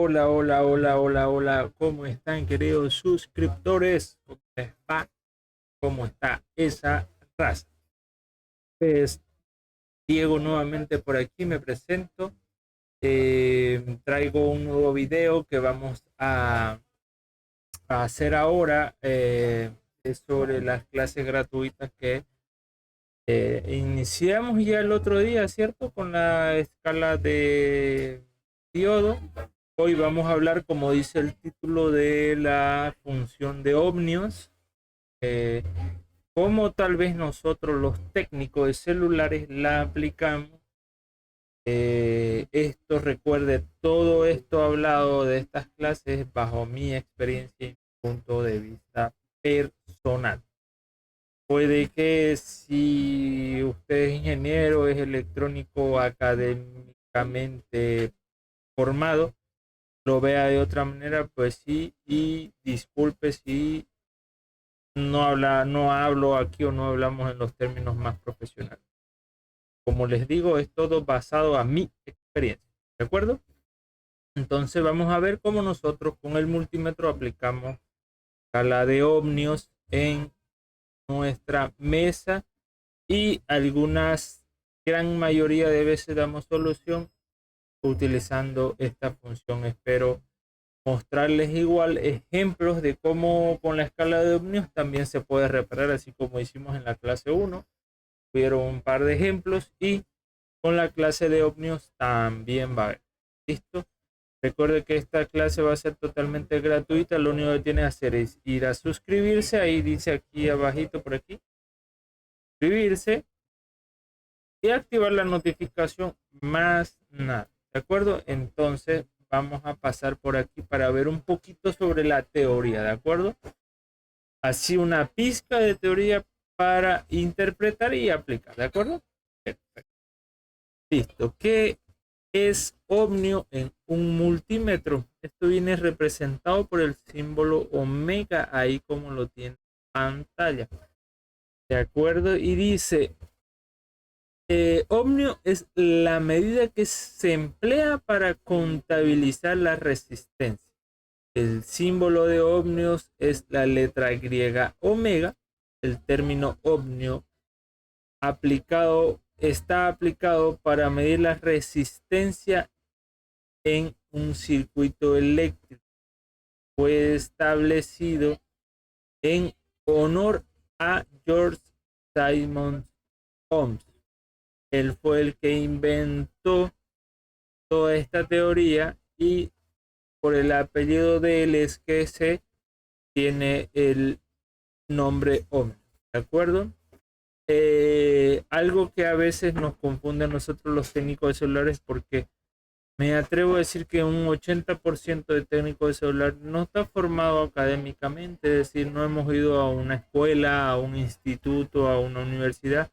hola, hola, hola, hola, hola. ¿Cómo están, queridos suscriptores? ¿Cómo les va? ¿Cómo está esa raza? Pues Diego nuevamente por aquí, me presento. Traigo un nuevo video que vamos a hacer ahora. Es sobre las clases gratuitas que iniciamos ya el otro día, ¿cierto? Con la escala de diodo. Hoy vamos a hablar, como dice el título, de la función de ohmios, eh, cómo tal vez nosotros los técnicos de celulares la aplicamos. Esto, recuerde, todo esto hablado de estas clases bajo mi experiencia y punto de vista personal. Puede que si usted es ingeniero, es electrónico académicamente formado, lo vea de otra manera, pues sí, y disculpe si no hablo aquí o no hablamos en los términos más profesionales. Como les digo, es todo basado a mi experiencia, ¿de acuerdo? Entonces vamos a ver cómo nosotros con el multímetro aplicamos escala de ohmios en nuestra mesa y algunas, gran mayoría de veces damos solución utilizando esta función. Espero mostrarles igual ejemplos de cómo con la escala de ohmios también se puede reparar, así como hicimos en la clase 1. Hubieron un par de ejemplos y con la clase de ohmios también va a haber. ¿Listo? Recuerde que esta clase va a ser totalmente gratuita. Lo único que tiene que hacer es ir a suscribirse. Ahí dice aquí abajito por aquí. Suscribirse y activar la notificación, más nada. ¿De acuerdo? Entonces vamos a pasar por aquí para ver un poquito sobre la teoría. ¿De acuerdo? Así una pizca de teoría para interpretar y aplicar. ¿De acuerdo? Perfecto. Listo. ¿Qué es ohmio en un multímetro? Esto viene representado por el símbolo omega, ahí como lo tiene en pantalla. ¿De acuerdo? Y dice, ohmio es la medida que se emplea para contabilizar la resistencia. El símbolo de ohmios es la letra griega omega. El término ohmio está aplicado para medir la resistencia en un circuito eléctrico. Fue establecido en honor a George Simon Ohms. Él fue el que inventó toda esta teoría y por el apellido de él es que se tiene el nombre Ohm. ¿De acuerdo? Algo que a veces nos confunde a nosotros los técnicos de celulares, porque me atrevo a decir que un 80% de técnicos de celular no está formado académicamente, es decir, no hemos ido a una escuela, a un instituto, a una universidad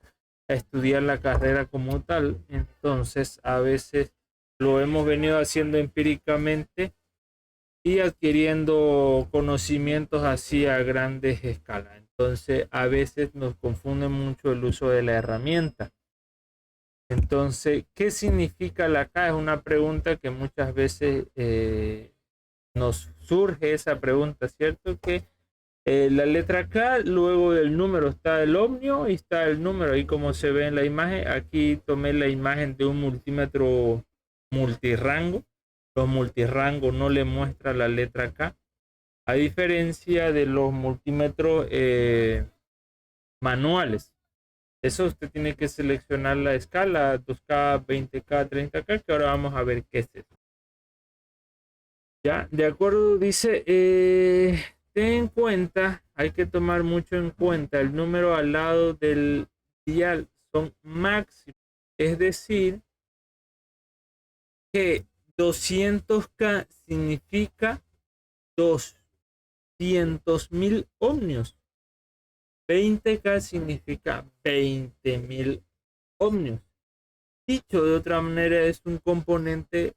a estudiar la carrera como tal. Entonces, a veces lo hemos venido haciendo empíricamente y adquiriendo conocimientos así a grandes escalas. Entonces, a veces nos confunde mucho el uso de la herramienta. Entonces, ¿qué significa la K? Es una pregunta que muchas veces nos surge esa pregunta, ¿cierto? Que la letra K, luego del número está el ohmio y está el número, ahí como se ve en la imagen. Aquí tomé la imagen de un multímetro multirango. Los multirangos no le muestra la letra K, a diferencia de los multímetros manuales. Eso usted tiene que seleccionar la escala 2K, 20K, 30K, que ahora vamos a ver qué es eso. Ya, de acuerdo, dice, ten en cuenta, hay que tomar mucho en cuenta el número al lado del dial, son máximos. Es decir, que 200K significa 200.000 ohmios. 20K significa 20.000 ohmios. Dicho de otra manera, es un componente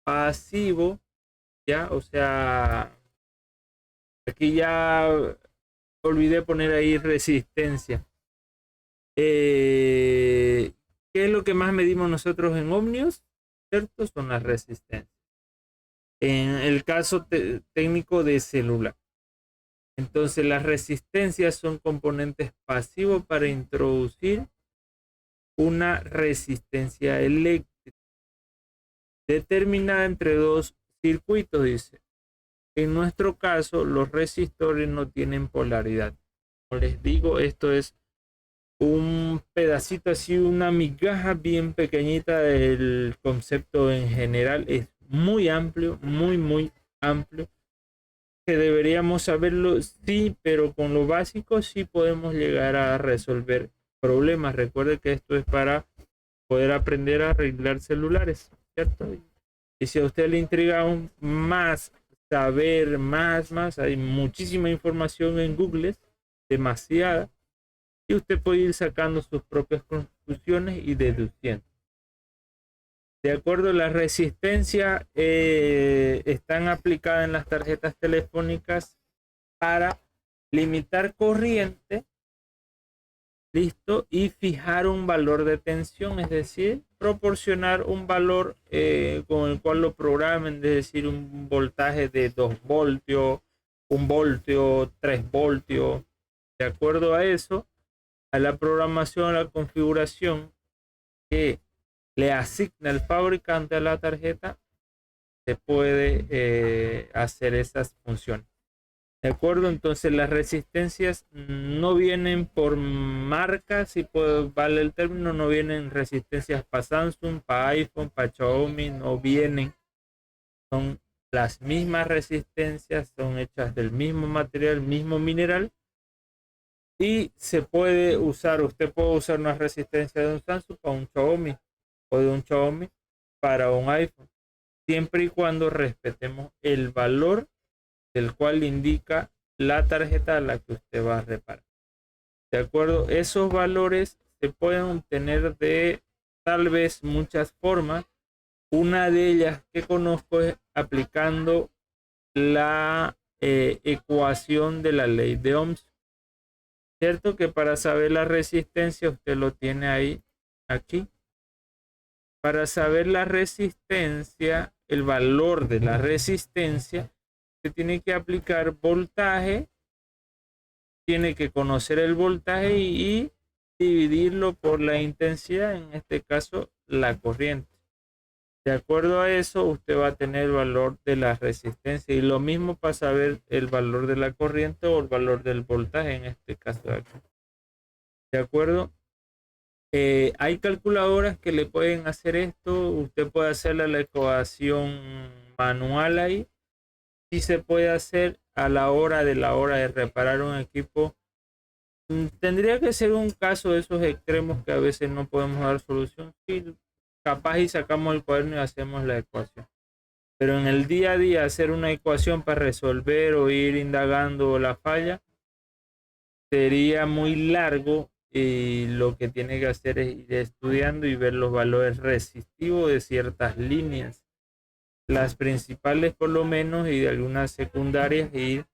pasivo, ¿ya? O sea, aquí ya olvidé poner ahí resistencia. ¿Qué es lo que más medimos nosotros en ohmios? ¿Cierto? Son las resistencias. en el caso técnico de celular. Entonces las resistencias son componentes pasivos para introducir una resistencia eléctrica determinada entre dos circuitos, dice. En nuestro caso, los resistores no tienen polaridad. Como les digo, esto es un pedacito así, una migaja bien pequeñita del concepto en general. Es muy amplio, muy amplio, que deberíamos saberlo, sí, pero con lo básico sí podemos llegar a resolver problemas. Recuerde que esto es para poder aprender a arreglar celulares, ¿cierto? Y si a usted le intriga aún más saber más, hay muchísima información en Google, demasiada, y usted puede ir sacando sus propias conclusiones y deduciendo. De acuerdo, las resistencias están aplicadas en las tarjetas telefónicas para limitar corriente, listo, y fijar un valor de tensión, es decir, proporcionar un valor con el cual lo programen, es decir, un voltaje de 2 voltios, 1 voltio, 3 voltios. De acuerdo a eso, a la programación, a la configuración que le asigna el fabricante a la tarjeta, se puede hacer esas funciones. ¿De acuerdo? Entonces las resistencias no vienen por marca, si vale el término, no vienen resistencias para Samsung, para iPhone, para Xiaomi, no vienen. Son las mismas resistencias, son hechas del mismo material, mismo mineral. Y se puede usar, usted puede usar una resistencia de un Samsung para un Xiaomi o de un Xiaomi para un iPhone, siempre y cuando respetemos el valor del cual indica la tarjeta a la que usted va a reparar. De acuerdo, esos valores se pueden obtener de tal vez muchas formas. Una de ellas que conozco es aplicando la ecuación de la ley de Ohms. Cierto que para saber la resistencia, usted lo tiene ahí, aquí. Para saber la resistencia, el valor de la resistencia, se tiene que aplicar voltaje, tiene que conocer el voltaje y dividirlo por la intensidad, en este caso la corriente. De acuerdo a eso, usted va a tener el valor de la resistencia, y lo mismo para saber el valor de la corriente o el valor del voltaje, en este caso de aquí. De acuerdo. Hay calculadoras que le pueden hacer esto. Usted puede hacerle la ecuación manual ahí. Sí se puede hacer a la hora de reparar un equipo. Tendría que ser un caso de esos extremos que a veces no podemos dar solución. Sí, capaz y sacamos el cuaderno y hacemos la ecuación. Pero en el día a día hacer una ecuación para resolver o ir indagando la falla sería muy largo, y lo que tiene que hacer es ir estudiando y ver los valores resistivos de ciertas líneas, las principales por lo menos, y de algunas secundarias, e ir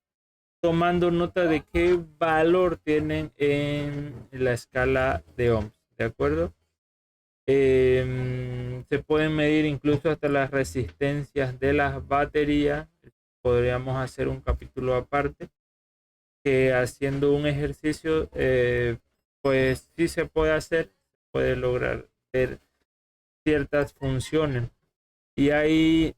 tomando nota de qué valor tienen en la escala de Ohms. ¿De acuerdo? Se pueden medir incluso hasta las resistencias de las baterías. Podríamos hacer un capítulo aparte, que haciendo un ejercicio, pues sí se puede hacer, puede lograr ver ciertas funciones. Y hay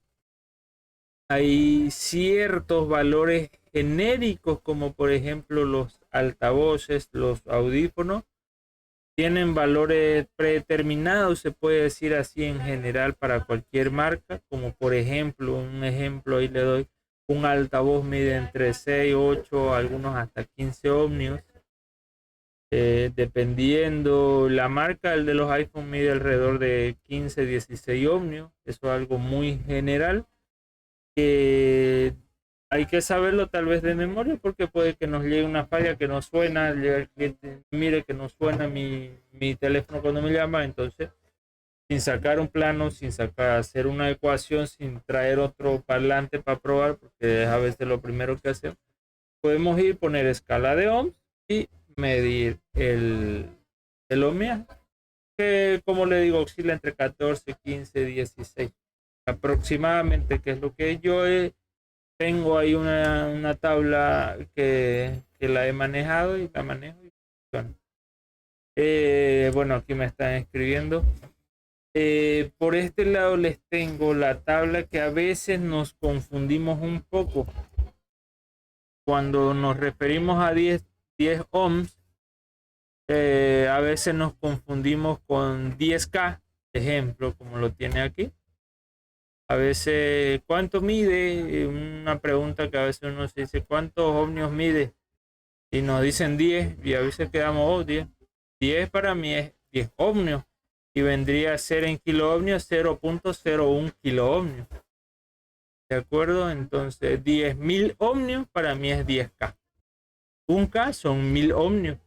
ciertos valores genéricos, como por ejemplo los altavoces, los audífonos, tienen valores predeterminados, se puede decir así en general para cualquier marca, como por ejemplo, un ejemplo ahí le doy, un altavoz mide entre 6, 8, algunos hasta 15 ohmios. Dependiendo la marca, el de los iPhone mide alrededor de 15, 16 ohmios. Eso es algo muy general, que hay que saberlo tal vez de memoria, porque puede que nos llegue una falla que no suena, mire que no suena mi teléfono cuando me llama. Entonces, sin sacar un plano, sin hacer una ecuación, sin traer otro parlante para probar, porque es a veces lo primero que hacemos, podemos ir, poner escala de ohms y medir el ohmiaje, que como le digo, oscila entre 14, 15, 16. aproximadamente, que es lo que yo tengo ahí una tabla que la he manejado y la manejo. Y funciona. Bueno, aquí me están escribiendo. Por este lado les tengo la tabla que a veces nos confundimos un poco. Cuando nos referimos a 10 ohms, a veces nos confundimos con 10K, ejemplo, como lo tiene aquí. A veces, ¿cuánto mide? Una pregunta que a veces uno se dice, ¿cuántos ohmios mide? Y nos dicen 10 y a veces quedamos, oh, 10. 10 para mí es 10 ohmios y vendría a ser en kiloohmios 0.01 kiloohmios. ¿De acuerdo? Entonces 10.000 ohmios para mí es 10K. 1K son 1000 ohmios.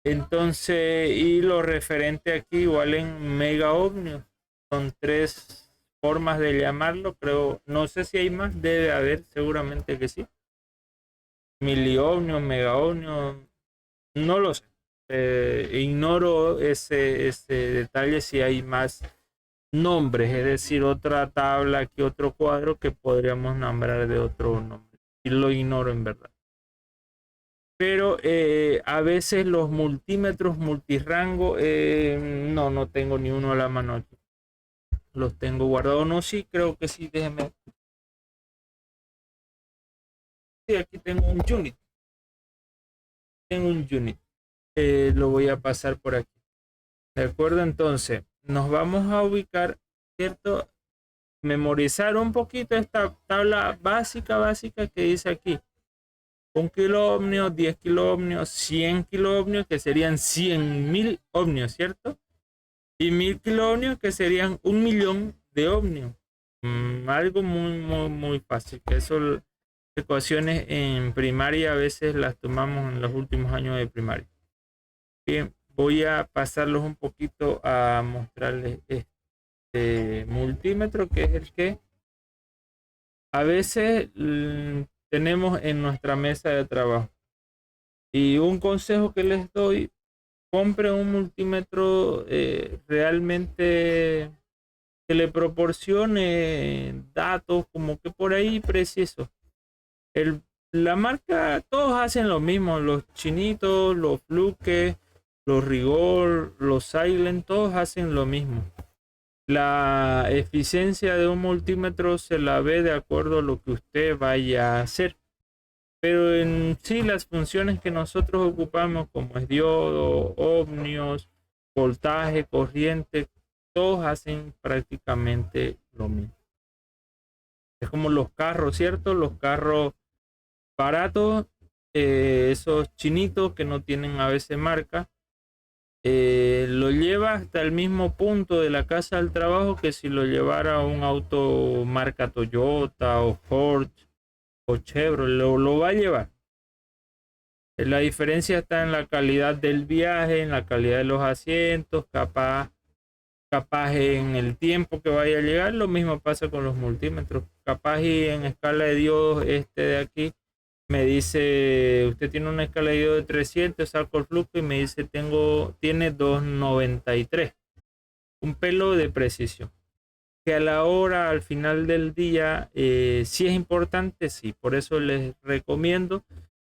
Entonces, y lo referente aquí igual en mega ohmios. Son 3 formas de llamarlo, creo. No sé si hay más, debe haber, seguramente que sí. Miliohmios, megaohmios, no lo sé. Ignoro ese detalle si hay más nombres, es decir, otra tabla aquí, otro cuadro que podríamos nombrar de otro nombre. Y lo ignoro en verdad. Pero a veces los multímetros multirango, no tengo ni uno a la mano aquí. Los tengo guardados. No, sí, creo que sí, déjenme. Sí, aquí tengo un unit. Tengo un unit. Lo voy a pasar por aquí. De acuerdo, entonces nos vamos a ubicar, ¿cierto? Memorizar un poquito esta tabla básica que dice aquí. 1 kiloohmio, 10 kiloohmios, 100 kiloohmios, que serían 100.000 ohmios, ¿cierto? Y 1000 kiloohmios, que serían 1.000.000 de ohmios. Algo muy fácil, que eso, ecuaciones en primaria a veces las tomamos en los últimos años de primaria. Bien, voy a pasarlos un poquito a mostrarles este multímetro, que es el que a veces tenemos en nuestra mesa de trabajo. Y un consejo que les doy, compre un multímetro realmente que le proporcione datos como que por ahí precisos. La marca, todos hacen lo mismo, los chinitos, los Fluke, los Rigor, los Silent, todos hacen lo mismo. La eficiencia de un multímetro se la ve de acuerdo a lo que usted vaya a hacer. Pero en sí las funciones que nosotros ocupamos, como es diodo, ohmios, voltaje, corriente, todos hacen prácticamente lo mismo. Es como los carros, ¿cierto? Los carros baratos, esos chinitos que no tienen a veces marca, lo lleva hasta el mismo punto de la casa al trabajo que si lo llevara un auto marca Toyota o Ford o Chevrolet, lo va a llevar. La diferencia está en la calidad del viaje, en la calidad de los asientos, capaz en el tiempo que vaya a llegar. Lo mismo pasa con los multímetros. Capaz y en escala de diodos, este de aquí me dice, usted tiene una escala de diodos de 300, saco el flujo y me dice, tiene 293. Un pelo de precisión. Que a la hora, al final del día, sí es importante, sí. Por eso les recomiendo,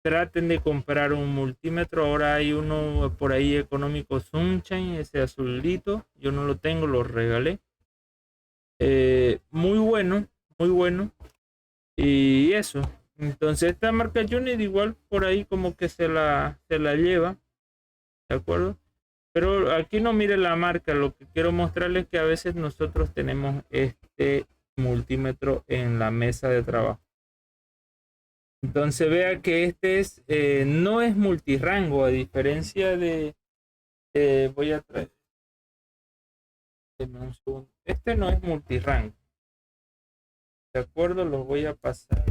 traten de comprar un multímetro. Ahora hay uno por ahí económico, Sunshine, ese azulito. Yo no lo tengo, lo regalé. Muy bueno, muy bueno. Y eso. Entonces esta marca Unit igual por ahí como que se la lleva. ¿De acuerdo? Pero aquí no mire la marca. Lo que quiero mostrarles es que a veces nosotros tenemos este multímetro en la mesa de trabajo. Entonces vea que este no es multirango, a diferencia de voy a traer un segundo. Este no es multirango. De acuerdo, los voy a pasar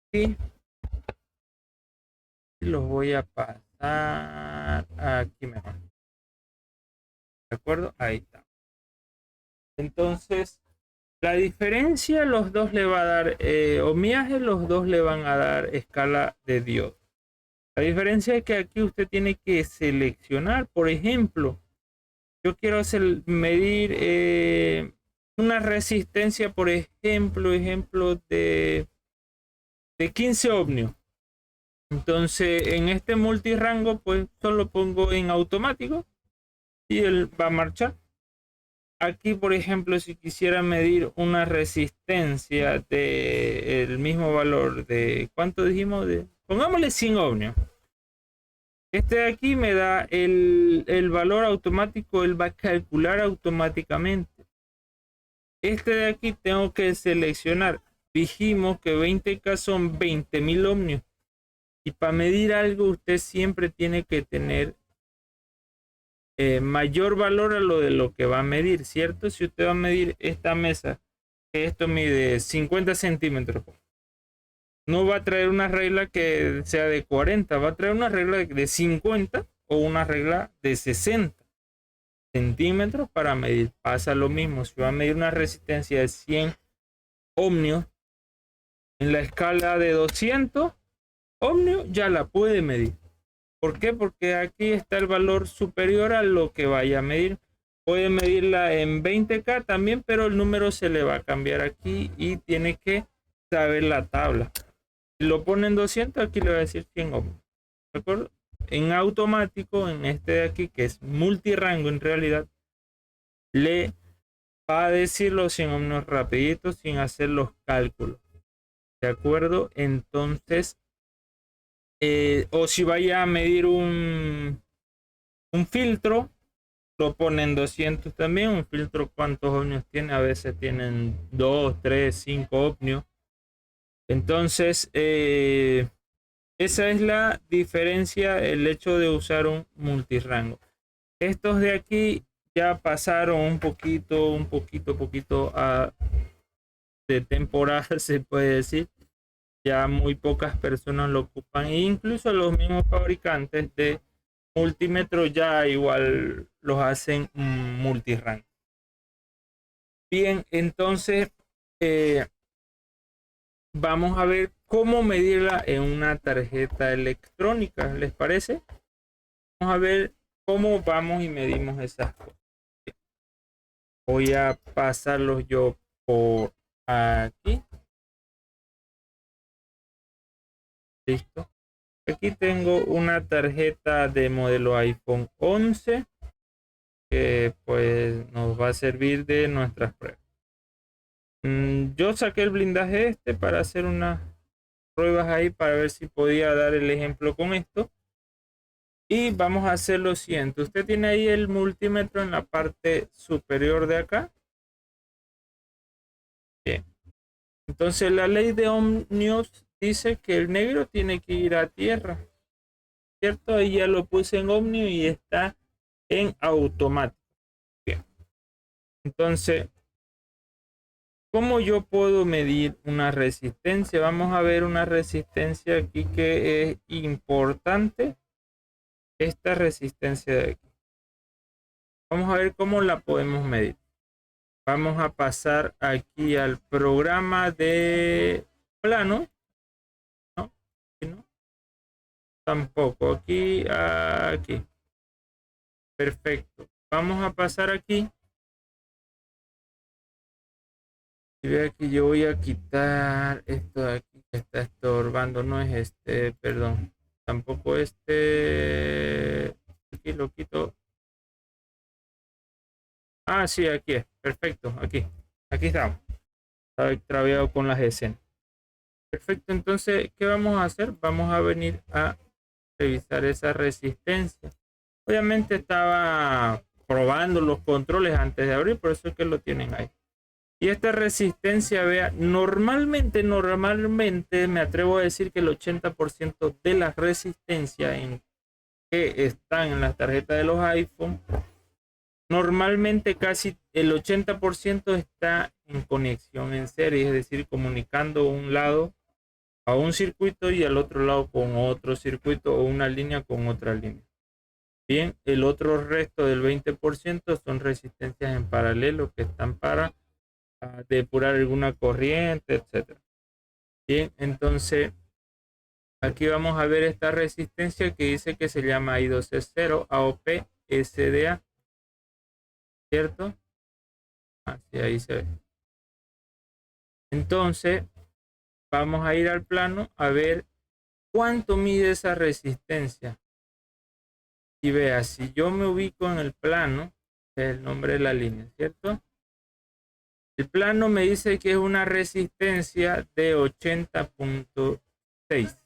aquí y los voy a pasar aquí mejor. De acuerdo, ahí está. Entonces la diferencia, los dos le va a dar ohmiaje, los dos le van a dar escala de diodo. La diferencia es que aquí usted tiene que seleccionar, por ejemplo, yo quiero medir una resistencia, por ejemplo, de 15 ohmios. Entonces, en este multirango, pues solo pongo en automático y él va a marchar. Aquí, por ejemplo, si quisiera medir una resistencia de el mismo valor de, ¿cuánto dijimos? Pongámosle 100 ohmios. Este de aquí me da el valor automático, él va a calcular automáticamente. Este de aquí tengo que seleccionar. Dijimos que 20K son 20.000 ohmios. Y para medir algo usted siempre tiene que tener mayor valor a lo de lo que va a medir, ¿cierto? Si usted va a medir esta mesa, que esto mide 50 centímetros, no va a traer una regla que sea de 40, va a traer una regla de 50 o una regla de 60 centímetros para medir. Pasa lo mismo, si va a medir una resistencia de 100 ohmios, en la escala de 200 ohmios ya la puede medir. ¿Por qué? Porque aquí está el valor superior a lo que vaya a medir. Puede medirla en 20K también, pero el número se le va a cambiar aquí y tiene que saber la tabla. Si lo pone en 200, aquí le va a decir 100 ohmios. ¿De acuerdo? En automático, en este de aquí, que es multirango en realidad, le va a decir los 100 ohmios rapidito sin hacer los cálculos. ¿De acuerdo? Entonces, o si vaya a medir un filtro, lo pone en 200 también. Un filtro, ¿cuántos ohmios tiene? A veces tienen 2, 3, 5 ohmios. Entonces, esa es la diferencia, el hecho de usar un multirango. Estos de aquí ya pasaron un poquito de temporada, se puede decir. Ya muy pocas personas lo ocupan. E incluso los mismos fabricantes de multímetros ya igual los hacen multirango. Bien, entonces vamos a ver cómo medirla en una tarjeta electrónica. ¿Les parece? Vamos a ver cómo vamos y medimos esas cosas. Voy a pasarlos yo por aquí. Listo. Aquí tengo una tarjeta de modelo iPhone 11 que pues nos va a servir de nuestras pruebas. Yo saqué el blindaje para hacer unas pruebas ahí para ver si podía dar el ejemplo con esto. Y vamos a hacer lo siguiente. Usted tiene ahí el multímetro en la parte superior de acá. Bien. Entonces la ley de ohmios dice que el negro tiene que ir a tierra. ¿Cierto? Ahí ya lo puse en ohmio y está en automático. Bien. Entonces, ¿cómo yo puedo medir una resistencia? Vamos a ver una resistencia aquí que es importante. Esta resistencia de aquí. Vamos a ver cómo la podemos medir. Vamos a pasar aquí al programa de plano. ¿No? ¿No? Tampoco. Aquí. Perfecto. Vamos a pasar aquí. Y ve aquí, yo voy a quitar esto de aquí que está estorbando. No es este, perdón. Tampoco este. Aquí lo quito. Ah, sí, aquí es. Perfecto. Aquí estamos. Estaba extraviado con las escenas. Perfecto. Entonces, ¿qué vamos a hacer? Vamos a venir a revisar esa resistencia. Obviamente estaba probando los controles antes de abrir, por eso es que lo tienen ahí. Y esta resistencia, vea, normalmente me atrevo a decir que el 80% de las resistencias que están en las tarjetas de los iPhone, normalmente casi el 80% está en conexión en serie, es decir, comunicando un lado a un circuito y al otro lado con otro circuito o una línea con otra línea. Bien, el otro resto del 20% son resistencias en paralelo que están para depurar alguna corriente, etcétera. Bien, entonces aquí vamos a ver esta resistencia que dice que se llama I2C0 AOP SDA. ¿cierto? Así ahí se ve. Entonces, vamos a ir al plano a ver cuánto mide esa resistencia. Y vea, si yo me ubico en el plano, es el nombre de la línea, ¿cierto? El plano me dice que es una resistencia de 80.6.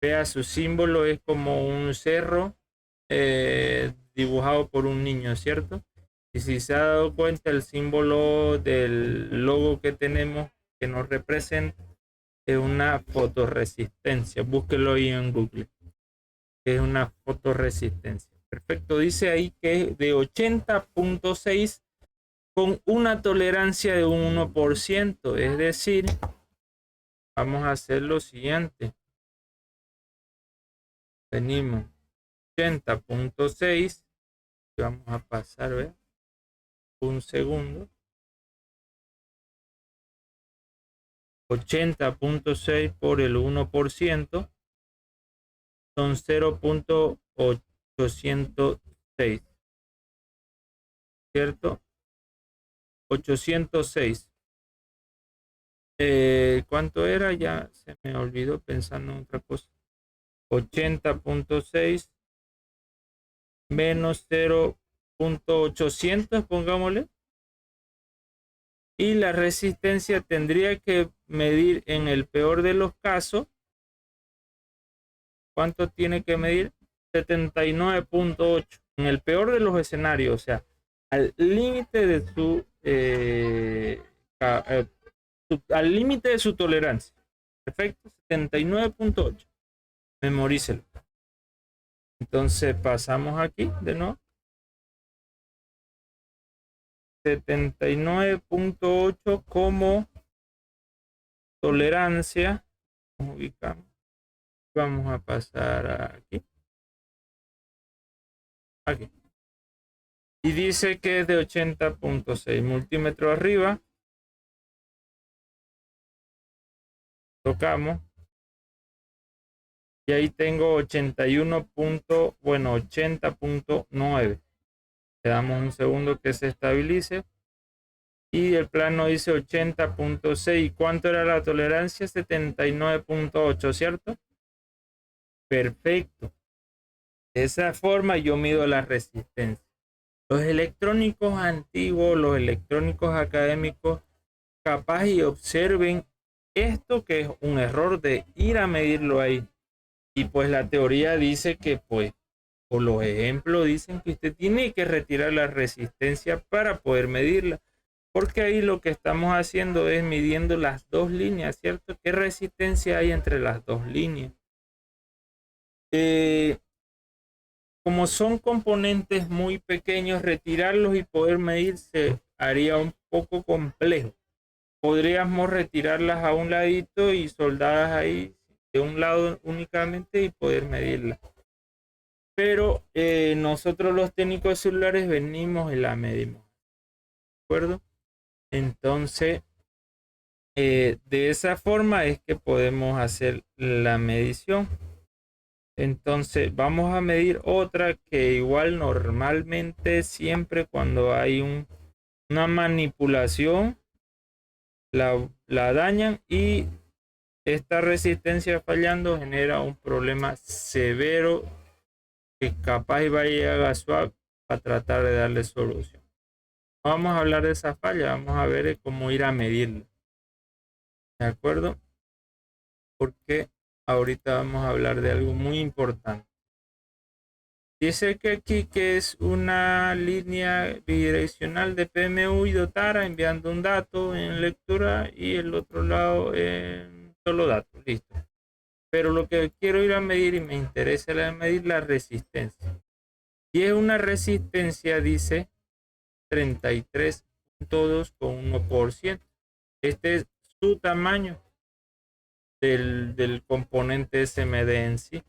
Vea, su símbolo es como un cerro dibujado por un niño, ¿cierto? Y si se ha dado cuenta, el símbolo del logo que tenemos que nos representa es una fotorresistencia. Búsquelo ahí en Google. Es una fotorresistencia. Perfecto. Dice ahí que es de 80.6 con una tolerancia de un 1%. Es decir, vamos a hacer lo siguiente. Venimos 80.6. Vamos a pasar, ¿ve? Un segundo. 80.6 por el 1% son 0.806, ¿cierto? 806. ¿Cuánto era? Ya se me olvidó pensando en otra cosa. 80.6 menos 0.800, pongámosle. Y la resistencia tendría que medir en el peor de los casos. ¿Cuánto tiene que medir? 79.8. En el peor de los escenarios, o sea, al límite de al límite de su tolerancia. Perfecto, 79.8. Memorícelo. Entonces pasamos aquí de nuevo. 79.8 como tolerancia. Nos ubicamos. Vamos a pasar aquí. Aquí. Y dice que es de 80.6 multímetro arriba. Tocamos. Y ahí tengo 80.9. Le damos un segundo que se estabilice. Y el plano dice 80.6. ¿Cuánto era la tolerancia? 79.8, ¿cierto? Perfecto. De esa forma yo mido la resistencia. Los electrónicos antiguos, los electrónicos académicos, capaz y observen esto que es un error de ir a medirlo ahí. Y pues la teoría dice que pues, por los ejemplos dicen que usted tiene que retirar la resistencia para poder medirla. Porque ahí lo que estamos haciendo es midiendo las dos líneas, ¿cierto? ¿Qué resistencia hay entre las dos líneas? Como son componentes muy pequeños, retirarlos y poder medirse haría un poco complejo. Podríamos retirarlas a un ladito y soldadas ahí de un lado únicamente y poder medirlas. Pero nosotros los técnicos celulares venimos y la medimos. ¿De acuerdo? Entonces, de esa forma es que podemos hacer la medición. Entonces vamos a medir otra que igual normalmente siempre cuando hay una manipulación la dañan y esta resistencia fallando genera un problema severo que capaz va a llegar a SWAP a tratar de darle solución. No vamos a hablar de esa falla, vamos a ver cómo ir a medirla. ¿De acuerdo? Porque ahorita vamos a hablar de algo muy importante. Dice que aquí que es una línea bidireccional de PMU y Dotara enviando un dato en lectura y el otro lado en solo datos. Listo. Pero lo que quiero ir a medir y me interesa es medir la resistencia. Y es una resistencia, dice 33.2 con 1%. Este es su tamaño del componente SMD en sí.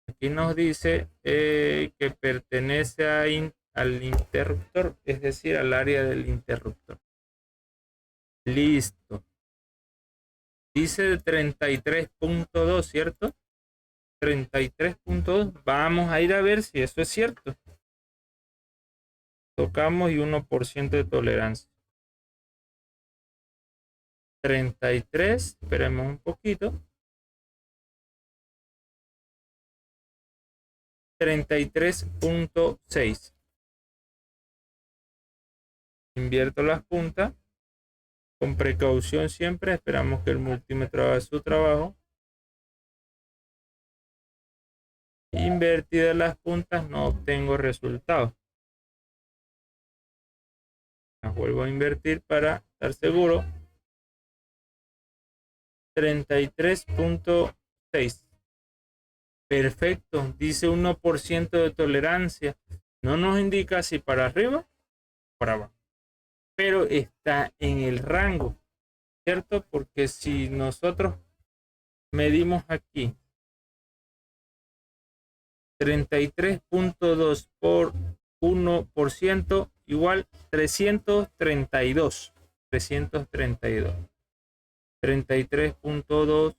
Aquí nos dice que pertenece al interruptor, es decir, al área del interruptor. Listo. Dice 33.2, ¿cierto? 33.2. Vamos a ir a ver si eso es cierto. tocamos y 1% de tolerancia. 33, esperemos un poquito. 33.6. Invierto las puntas. Con precaución siempre, esperamos que el multímetro haga su trabajo. Invertidas las puntas no obtengo resultados. Las vuelvo a invertir para estar seguro. 33.6. Perfecto, dice 1% de tolerancia. No nos indica si para arriba o para abajo, pero está en el rango, ¿cierto? Porque si nosotros medimos aquí 33.2 por 1% igual 332. 33.2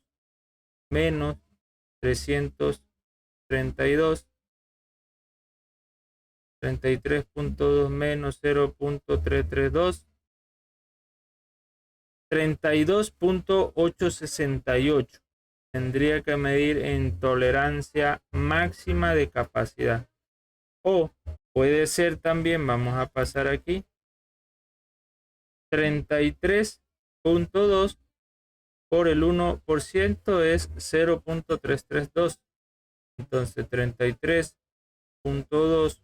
menos 332. 33.2 menos 0.332. 32.868. Tendría que medir en tolerancia máxima de capacidad. O puede ser también, vamos a pasar aquí, 33.2 por el 1% es 0.332. Entonces 33.2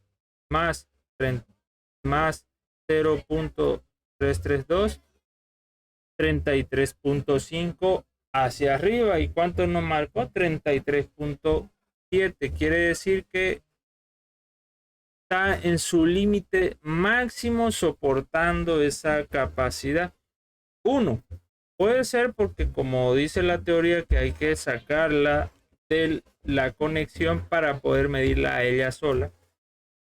más 0.332, 33.5 hacia arriba. ¿Y cuánto nos marcó? 33.7. Quiere decir que está en su límite máximo soportando esa capacidad. 1. Puede ser porque, como dice la teoría, que hay que sacarla de la conexión para poder medirla a ella sola.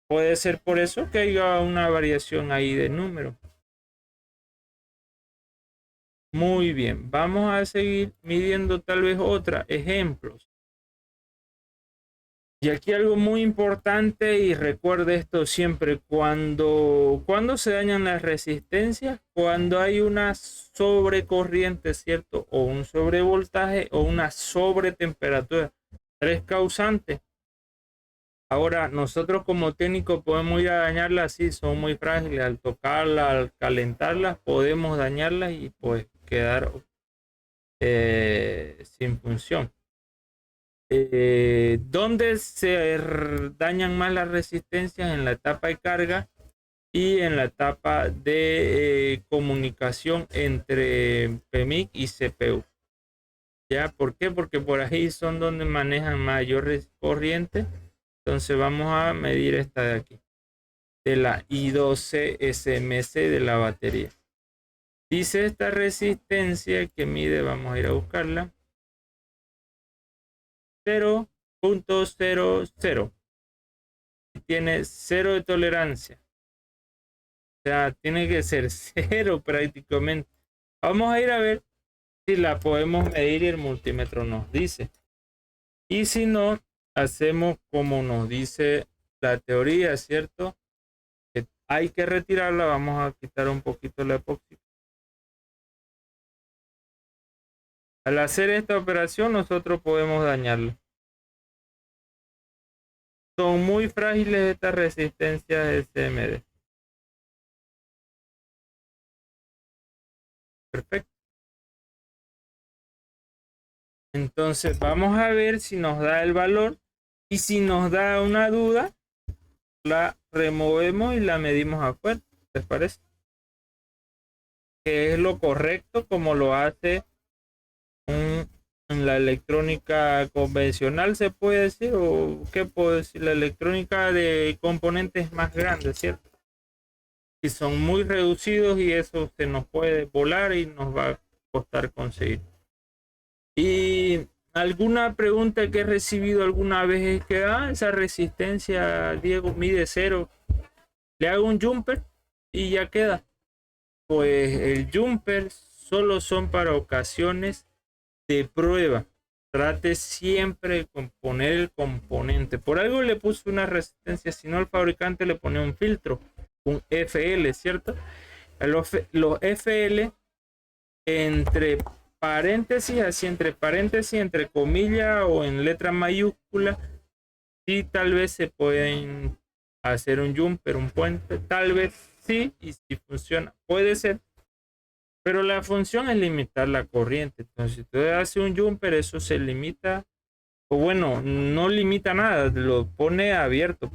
Puede ser por eso que haya una variación ahí de número. Muy bien, vamos a seguir midiendo tal vez otra, ejemplos. Y aquí algo muy importante, y recuerde esto siempre, cuando se dañan las resistencias, cuando hay una sobrecorriente, ¿cierto? O un sobrevoltaje o una sobretemperatura. 3 causantes. Ahora, nosotros como técnicos podemos ir a dañarlas, sí, son muy frágiles. Al tocarlas, al calentarlas, podemos dañarlas y pues quedar sin función. ¿Dónde se dañan más las resistencias? En la etapa de carga y en la etapa de comunicación entre PMIC y CPU. ¿Ya? ¿Por qué? Porque por ahí son donde manejan mayor corriente. Entonces vamos a medir esta de aquí, de la I12 SMC de la batería. Dice esta resistencia que mide, vamos a ir a buscarla, 0.00. Tiene 0 de tolerancia. O sea, tiene que ser 0 prácticamente. Vamos a ir a ver si la podemos medir y el multímetro nos dice. Y si no, hacemos como nos dice la teoría, ¿cierto? Que hay que retirarla. Vamos a quitar un poquito la epoxi. Al hacer esta operación, nosotros podemos dañarlo. Son muy frágiles estas resistencias SMD. Perfecto. Entonces vamos a ver si nos da el valor, y si nos da una duda, la removemos y la medimos afuera. ¿Les parece? Que es lo correcto, como lo hace en la electrónica convencional, se puede decir, o qué puedo decir, la electrónica de componentes más grandes, ¿cierto? Y son muy reducidos y eso se nos puede volar y nos va a costar conseguir. Y alguna pregunta que he recibido alguna vez es que esa resistencia, Diego, mide 0. Le hago un jumper y ya queda. Pues el jumper solo son para ocasiones de prueba. Trate siempre de poner el componente. Por algo le puse una resistencia, si no el fabricante le pone un filtro un FL, ¿cierto? Los FL entre paréntesis, así entre paréntesis, entre comillas o en letra mayúscula, sí tal vez se pueden hacer un jumper, un puente, tal vez sí, y si funciona, puede ser, pero la función es limitar la corriente. Entonces, si usted hace un jumper, eso se limita, o bueno, no limita nada, lo pone abierto.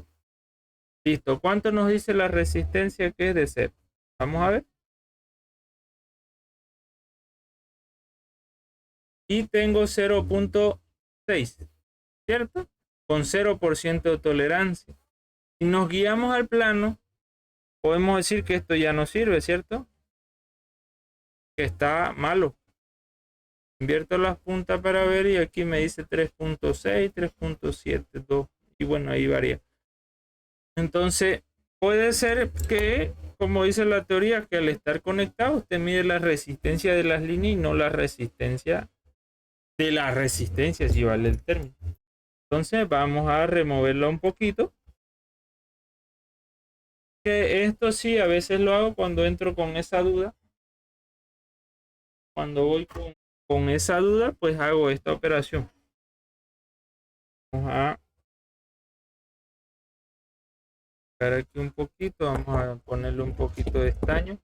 Listo, ¿cuánto nos dice la resistencia que es de cero? Vamos a ver. Y tengo 0.6, ¿cierto? Con 0% de tolerancia. Si nos guiamos al plano, podemos decir que esto ya no sirve, ¿cierto? Que está malo. Invierto las puntas para ver y aquí me dice 3.6, 3.7, 2 y bueno, ahí varía. Entonces, puede ser que, como dice la teoría, que al estar conectado usted mide la resistencia de las líneas y no la resistencia de la resistencia, si vale el término. Entonces, vamos a removerla un poquito. Que esto sí, a veces lo hago cuando entro con esa duda. Cuando voy con esa duda, pues hago esta operación. Vamos a sacar aquí un poquito, vamos a ponerle un poquito de estaño.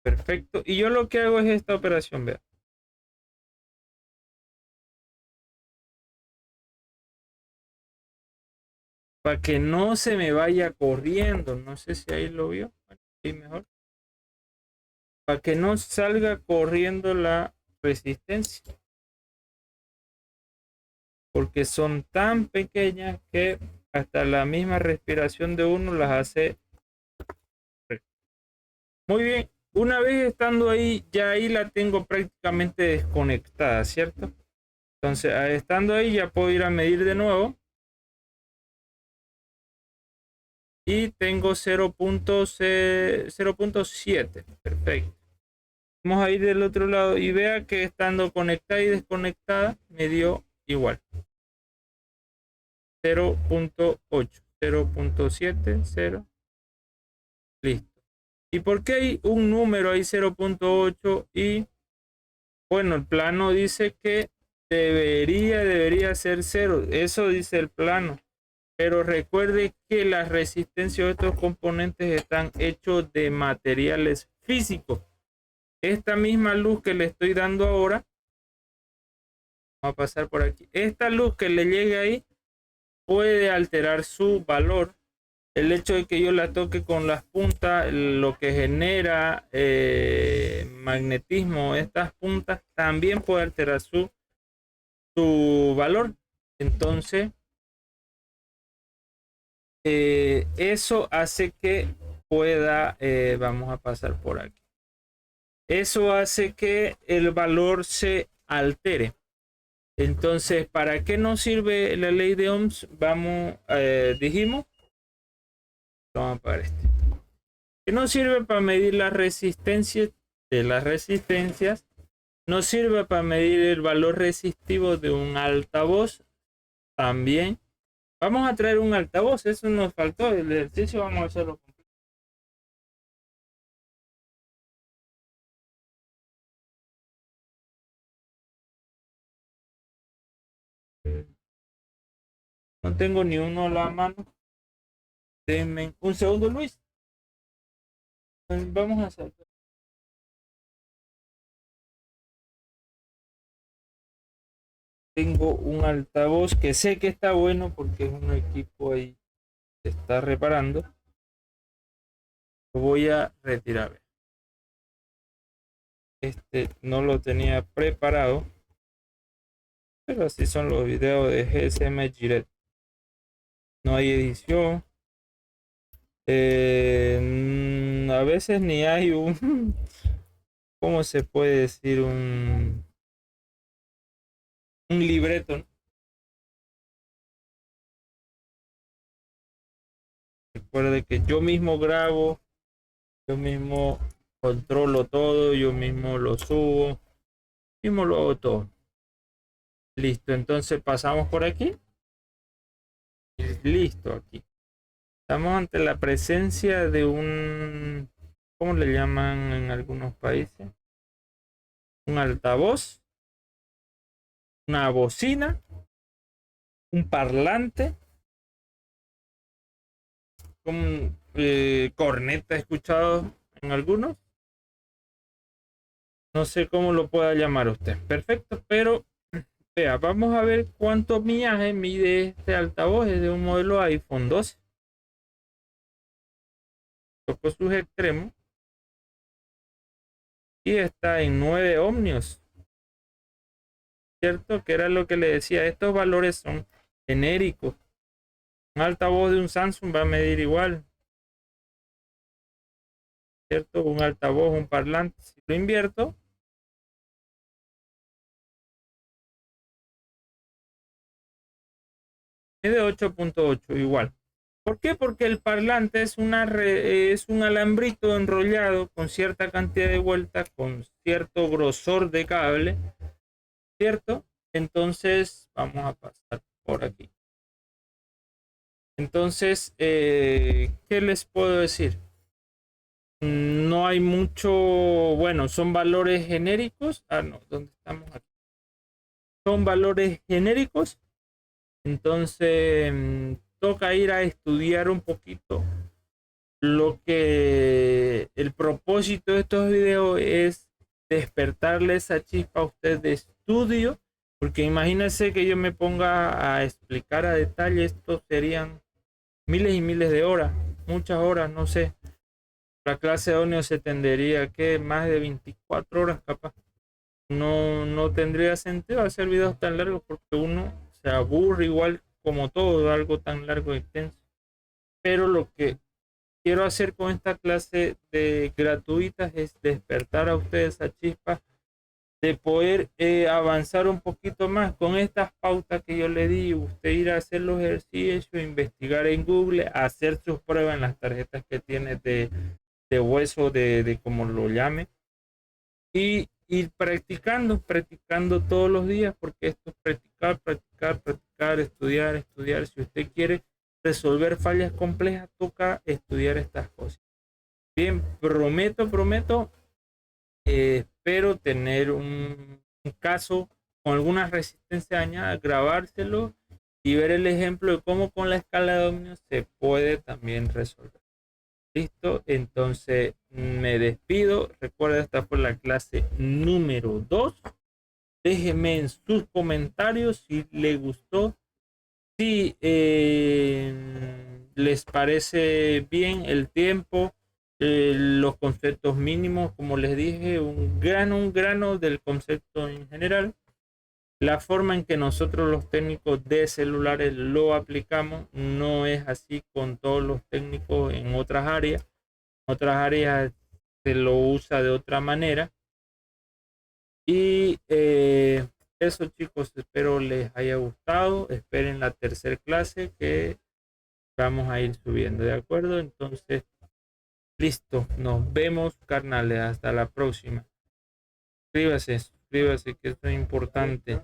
Perfecto. Y yo lo que hago es esta operación, vean. Para que no se me vaya corriendo. No sé si ahí lo vio. Ahí mejor. Para que no salga corriendo la resistencia. Porque son tan pequeñas que hasta la misma respiración de uno las hace. Muy bien. Una vez estando ahí, ya ahí la tengo prácticamente desconectada, ¿cierto? Entonces, estando ahí ya puedo ir a medir de nuevo. Y tengo 0.7. Perfecto. Vamos a ir del otro lado y vea que estando conectada y desconectada me dio igual. 0.8. 0.7. 0. Listo. ¿Y por qué hay un número ahí 0.8? Y bueno, el plano dice que debería ser 0. Eso dice el plano. Pero recuerde que las resistencias de estos componentes están hechos de materiales físicos. Esta misma luz que le estoy dando ahora, vamos a pasar por aquí. Esta luz que le llegue ahí puede alterar su valor. El hecho de que yo la toque con las puntas, lo que genera magnetismo, estas puntas también puede alterar su valor. Entonces, eso hace que pueda, vamos a pasar por aquí. Eso hace que el valor se altere. Entonces, ¿para qué nos sirve la ley de Ohms? Vamos, dijimos, vamos para este. Que nos sirve para medir la resistencia de las resistencias. Nos sirve para medir el valor resistivo de un altavoz. También. Vamos a traer un altavoz. Eso nos faltó. El ejercicio vamos a hacerlo. No tengo ni uno a la mano. Denme un segundo, Luis. Vamos a hacer. Tengo un altavoz que sé que está bueno porque es un equipo ahí que está reparando. Lo voy a retirar. Este no lo tenía preparado, pero así son los videos de GSM Giret. No hay edición. A veces ni hay un, ¿cómo se puede decir? Un libreto, ¿no? Recuerde que yo mismo grabo, yo mismo controlo todo, yo mismo lo subo, mismo lo hago todo. Listo, entonces pasamos por aquí. Listo, aquí. Estamos ante la presencia de un, ¿cómo le llaman en algunos países? Un altavoz, una bocina, un parlante, con corneta escuchado en algunos. No sé cómo lo pueda llamar usted. Perfecto, pero vea, vamos a ver cuánto millaje mide este altavoz. Es de un modelo iPhone 12. Toco sus extremos y está en 9 ohmios. ¿Cierto? Que era lo que le decía. Estos valores son genéricos. Un altavoz de un Samsung va a medir igual. ¿Cierto? Un altavoz, un parlante. Si lo invierto, es de 8.8 igual. ¿Por qué? Porque el parlante es, es un alambrito enrollado con cierta cantidad de vueltas, con cierto grosor de cable, ¿cierto? Entonces, vamos a pasar por aquí. Entonces, ¿qué les puedo decir? No hay mucho, bueno, son valores genéricos. Ah, no, ¿dónde estamos aquí? Son valores genéricos. Entonces, toca ir a estudiar un poquito. Lo que el propósito de estos videos es despertarle esa chispa a usted de estudio, porque imagínense que yo me ponga a explicar a detalle, esto serían miles y miles de horas, muchas horas, no sé. La clase de ONEO se tendería que más de 24 horas capaz. No tendría sentido hacer videos tan largos porque uno se aburre igual como todo, algo tan largo y extenso. Pero lo que quiero hacer con esta clase de gratuitas es despertar a ustedes esa chispa de poder avanzar un poquito más con estas pautas que yo le di. Usted ir a hacer los ejercicios, investigar en Google, hacer sus pruebas en las tarjetas que tiene de hueso, de como lo llame, y ir practicando todos los días, porque esto es practicar, estudiar, estudiar. Si usted quiere resolver fallas complejas, toca estudiar estas cosas. Bien, prometo, espero tener un caso con alguna resistencia dañada, grabárselo y ver el ejemplo de cómo con la escala de ohmios se puede también resolver. Listo, entonces me despido. Recuerda, esta fue la clase número 2. Déjenme en sus comentarios si les gustó, si les parece bien el tiempo, los conceptos mínimos, como les dije, un grano del concepto en general. La forma en que nosotros los técnicos de celulares lo aplicamos no es así con todos los técnicos en otras áreas. En otras áreas se lo usa de otra manera. Y eso, chicos, espero les haya gustado. Esperen la tercera clase que vamos a ir subiendo, ¿de acuerdo? Entonces, listo. Nos vemos, carnales. Hasta la próxima. Suscríbase, que eso es importante.